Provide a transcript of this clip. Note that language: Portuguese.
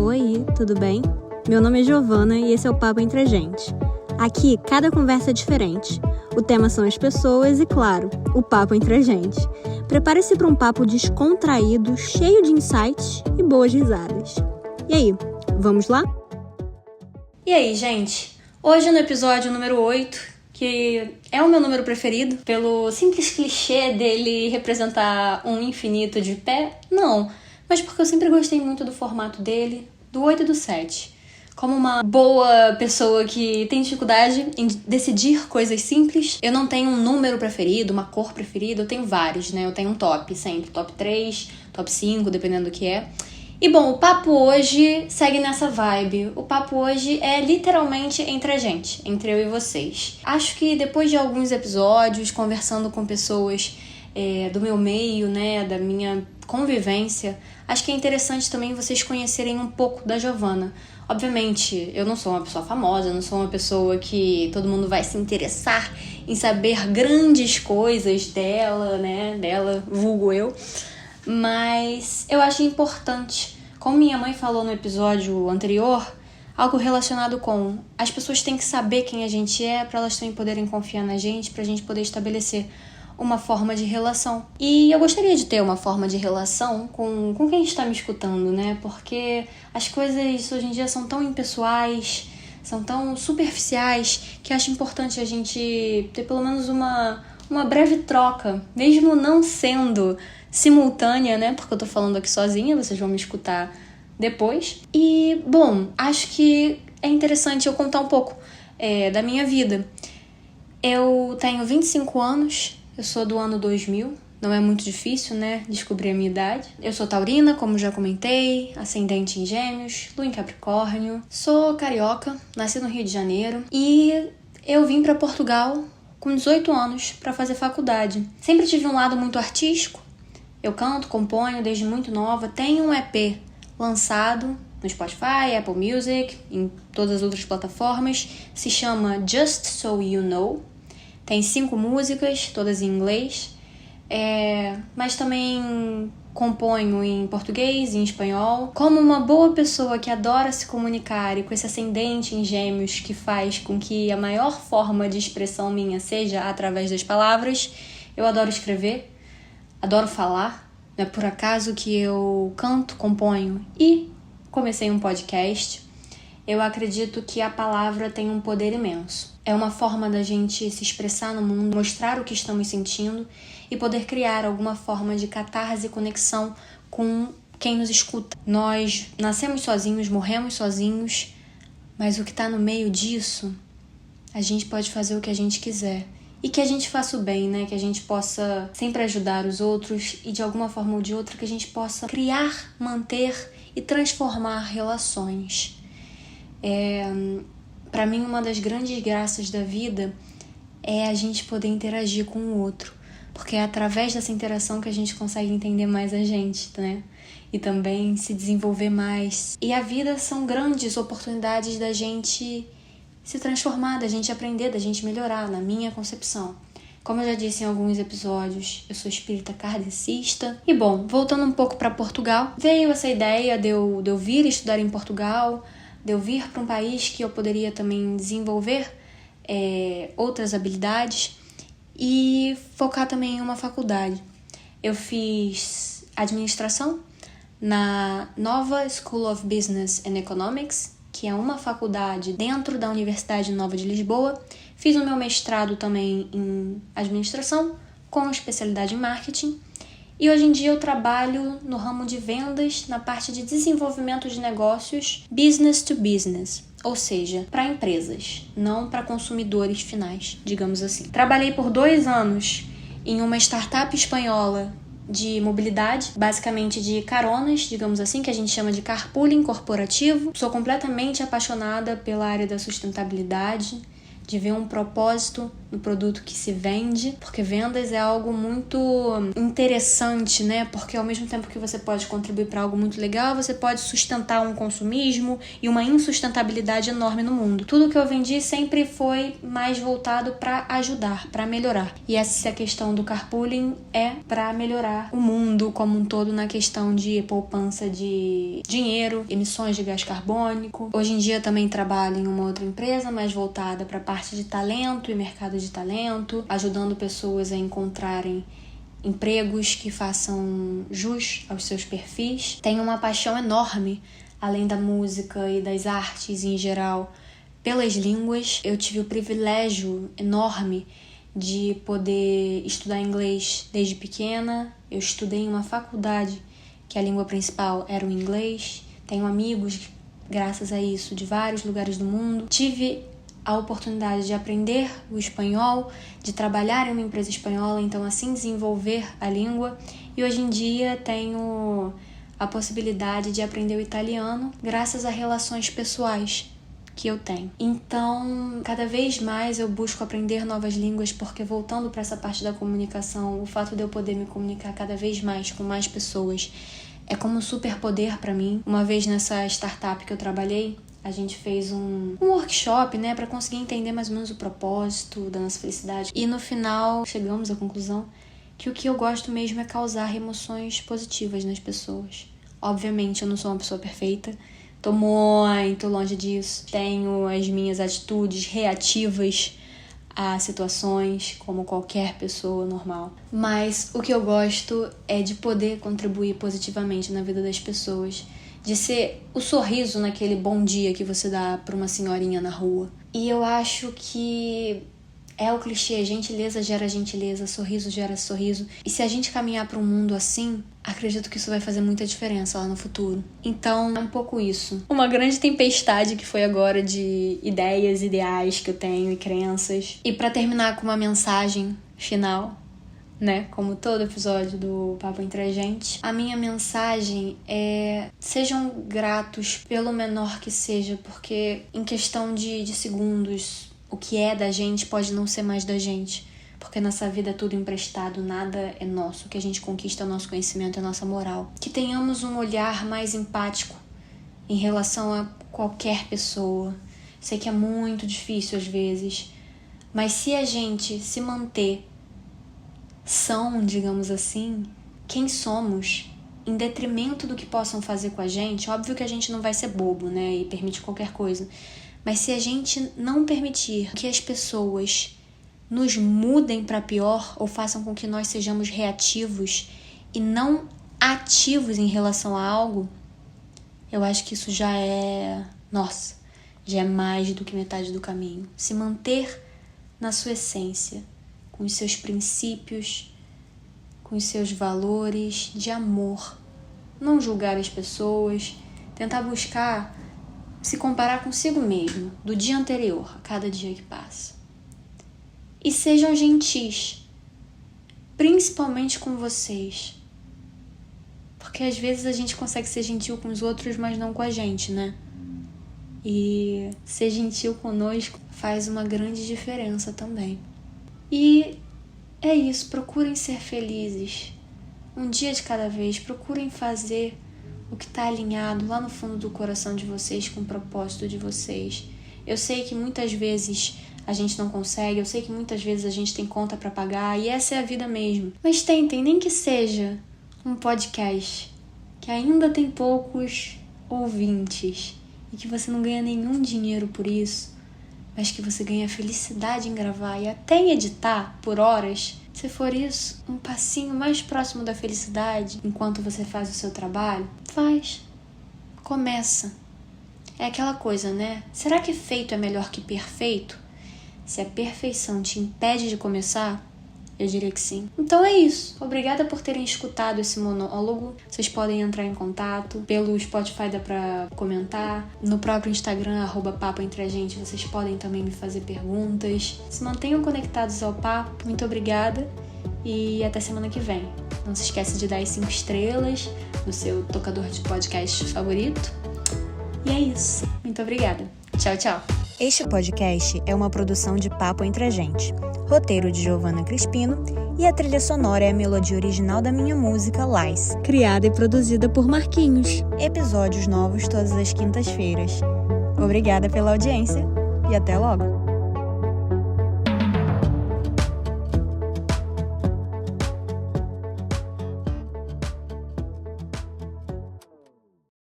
Oi, tudo bem? Meu nome é Giovana e esse é o Papo Entre a Gente. Aqui, cada conversa é diferente. O tema são as pessoas e, claro, o papo entre a gente. Prepare-se para um papo descontraído, cheio de insights e boas risadas. E aí, vamos lá? E aí, gente? Hoje no episódio número 8, que é o meu número preferido, pelo simples clichê dele representar um infinito de pé, não, mas porque eu sempre gostei muito do formato dele, do 8 e do 7. Como uma boa pessoa que tem dificuldade em decidir coisas simples, eu não tenho um número preferido, uma cor preferida, eu tenho vários, né? Eu tenho um top sempre, top 3, top 5, dependendo do que é. E bom, o papo hoje segue nessa vibe. O papo hoje é literalmente entre a gente, entre eu e vocês. Acho que depois de alguns episódios, conversando com pessoas do meu meio, né, da minha convivência, acho que é interessante também vocês conhecerem um pouco da Giovana. Obviamente, eu não sou uma pessoa famosa, eu não sou uma pessoa que todo mundo vai se interessar em saber grandes coisas dela, né, dela, vulgo eu. Mas eu acho importante, como minha mãe falou no episódio anterior, algo relacionado com as pessoas têm que saber quem a gente é para elas também poderem confiar na gente, pra gente poder estabelecer uma forma de relação. E eu gostaria de ter uma forma de relação com quem está me escutando, né? Porque as coisas hoje em dia são tão impessoais, são tão superficiais, que acho importante a gente ter pelo menos uma breve troca, mesmo não sendo simultânea, né? Porque eu tô falando aqui sozinha, vocês vão me escutar depois. E, bom, acho que é interessante eu contar um pouco da minha vida. Eu tenho 25 anos, eu sou do ano 2000, não é muito difícil, né, descobrir a minha idade. Eu sou taurina, como já comentei, ascendente em Gêmeos, lua em Capricórnio. Sou carioca, nasci no Rio de Janeiro e eu vim para Portugal com 18 anos para fazer faculdade. Sempre tive um lado muito artístico. Eu canto, componho desde muito nova. Tenho um EP lançado no Spotify, Apple Music, em todas as outras plataformas. Se chama Just So You Know. Tem 5 músicas, todas em inglês. Mas também componho em português e em espanhol. Como uma boa pessoa que adora se comunicar e com esse ascendente em Gêmeos que faz com que a maior forma de expressão minha seja através das palavras, eu adoro escrever, adoro falar. Não é por acaso que eu canto, componho e comecei um podcast. Eu acredito que a palavra tem um poder imenso. É uma forma da gente se expressar no mundo, mostrar o que estamos sentindo e poder criar alguma forma de catarse e conexão com quem nos escuta. Nós nascemos sozinhos, morremos sozinhos, mas o que está no meio disso, a gente pode fazer o que a gente quiser. E que a gente faça o bem, né? Que a gente possa sempre ajudar os outros e de alguma forma ou de outra que a gente possa criar, manter e transformar relações. Para mim, uma das grandes graças da vida é a gente poder interagir com o outro. Porque é através dessa interação que a gente consegue entender mais a gente, né? E também se desenvolver mais. E a vida são grandes oportunidades da gente se transformar, da gente aprender, da gente melhorar, na minha concepção. Como eu já disse em alguns episódios, eu sou espírita kardecista. E bom, voltando um pouco para Portugal, veio essa ideia de eu vir estudar em Portugal, de eu vir para um país que eu poderia também desenvolver outras habilidades e focar também em uma faculdade. Eu fiz administração na Nova School of Business and Economics, que é uma faculdade dentro da Universidade Nova de Lisboa. Fiz o meu mestrado também em administração, com especialidade em marketing. E hoje em dia eu trabalho no ramo de vendas, na parte de desenvolvimento de negócios business to business, ou seja, para empresas, não para consumidores finais, digamos assim. Trabalhei por 2 anos em uma startup espanhola de mobilidade, basicamente de caronas, digamos assim, que a gente chama de carpooling corporativo. Sou completamente apaixonada pela área da sustentabilidade, de ver um propósito no produto que se vende, porque vendas é algo muito interessante, né? Porque ao mesmo tempo que você pode contribuir para algo muito legal, você pode sustentar um consumismo e uma insustentabilidade enorme no mundo. Tudo que eu vendi sempre foi mais voltado para ajudar, para melhorar. E essa é a questão do carpooling, é para melhorar o mundo como um todo na questão de poupança de dinheiro, emissões de gás carbônico. Hoje em dia também trabalho em uma outra empresa mais voltada para a parte de talento e mercado de talento, ajudando pessoas a encontrarem empregos que façam jus aos seus perfis. Tenho uma paixão enorme, além da música e das artes em geral, pelas línguas. Eu tive o privilégio enorme de poder estudar inglês desde pequena. Eu estudei em uma faculdade que a língua principal era o inglês. Tenho amigos, graças a isso, de vários lugares do mundo. Tive a oportunidade de aprender o espanhol, de trabalhar em uma empresa espanhola, então assim desenvolver a língua. E hoje em dia tenho a possibilidade de aprender o italiano graças a relações pessoais que eu tenho. Então, cada vez mais eu busco aprender novas línguas, porque voltando para essa parte da comunicação, o fato de eu poder me comunicar cada vez mais com mais pessoas é como um superpoder para mim. Uma vez nessa startup que eu trabalhei, a gente fez um workshop, né, para conseguir entender mais ou menos o propósito da nossa felicidade. E no final chegamos à conclusão que o que eu gosto mesmo é causar emoções positivas nas pessoas. Obviamente eu não sou uma pessoa perfeita, tô muito longe disso. Tenho as minhas atitudes reativas a situações, como qualquer pessoa normal. Mas o que eu gosto é de poder contribuir positivamente na vida das pessoas, de ser o sorriso naquele bom dia que você dá para uma senhorinha na rua. E eu acho que é o clichê, gentileza gera gentileza, sorriso gera sorriso. E se a gente caminhar para um mundo assim, acredito que isso vai fazer muita diferença lá no futuro. Então, é um pouco isso. Uma grande tempestade que foi agora de ideias, ideais que eu tenho e crenças. E para terminar com uma mensagem final, né? Como todo episódio do Papo Entre a Gente, a minha mensagem é: sejam gratos pelo menor que seja, porque em questão de segundos, o que é da gente pode não ser mais da gente, porque nessa vida é tudo emprestado, nada é nosso. O que a gente conquista é o nosso conhecimento, é a nossa moral. Que tenhamos um olhar mais empático em relação a qualquer pessoa. Sei que é muito difícil às vezes, mas se a gente se manter são, digamos assim, quem somos, em detrimento do que possam fazer com a gente, óbvio que a gente não vai ser bobo, né, e permite qualquer coisa. Mas se a gente não permitir que as pessoas nos mudem para pior ou façam com que nós sejamos reativos e não ativos em relação a algo, eu acho que isso já é mais do que metade do caminho. Se manter na sua essência, com os seus princípios, com os seus valores de amor. Não julgar as pessoas, tentar buscar se comparar consigo mesmo, do dia anterior, a cada dia que passa. E sejam gentis, principalmente com vocês. Porque às vezes a gente consegue ser gentil com os outros, mas não com a gente, né? E ser gentil conosco faz uma grande diferença também. E é isso, procurem ser felizes. Um dia de cada vez, procurem fazer o que está alinhado lá no fundo do coração de vocês, com o propósito de vocês. Eu sei que muitas vezes a gente não consegue, eu sei que muitas vezes a gente tem conta para pagar, e essa é a vida mesmo. Mas tentem, nem que seja um podcast que ainda tem poucos ouvintes e que você não ganha nenhum dinheiro por isso, mas que você ganha felicidade em gravar e até em editar por horas. Se for isso, um passinho mais próximo da felicidade enquanto você faz o seu trabalho, faz. Começa. É aquela coisa, né? Será que feito é melhor que perfeito? Se a perfeição te impede de começar, eu diria que sim. Então é isso. Obrigada por terem escutado esse monólogo. Vocês podem entrar em contato. Pelo Spotify dá pra comentar. No próprio Instagram, @papoentreagente, vocês podem também me fazer perguntas. Se mantenham conectados ao papo. Muito obrigada. E até semana que vem. Não se esqueça de dar as 5 estrelas no seu tocador de podcast favorito. E é isso. Muito obrigada. Tchau, tchau. Este podcast é uma produção de Papo Entre a Gente. Roteiro de Giovanna Crispino e a trilha sonora é a melodia original da minha música Lies, criada e produzida por Marquinhos. Episódios novos todas as quintas-feiras. Obrigada pela audiência e até logo!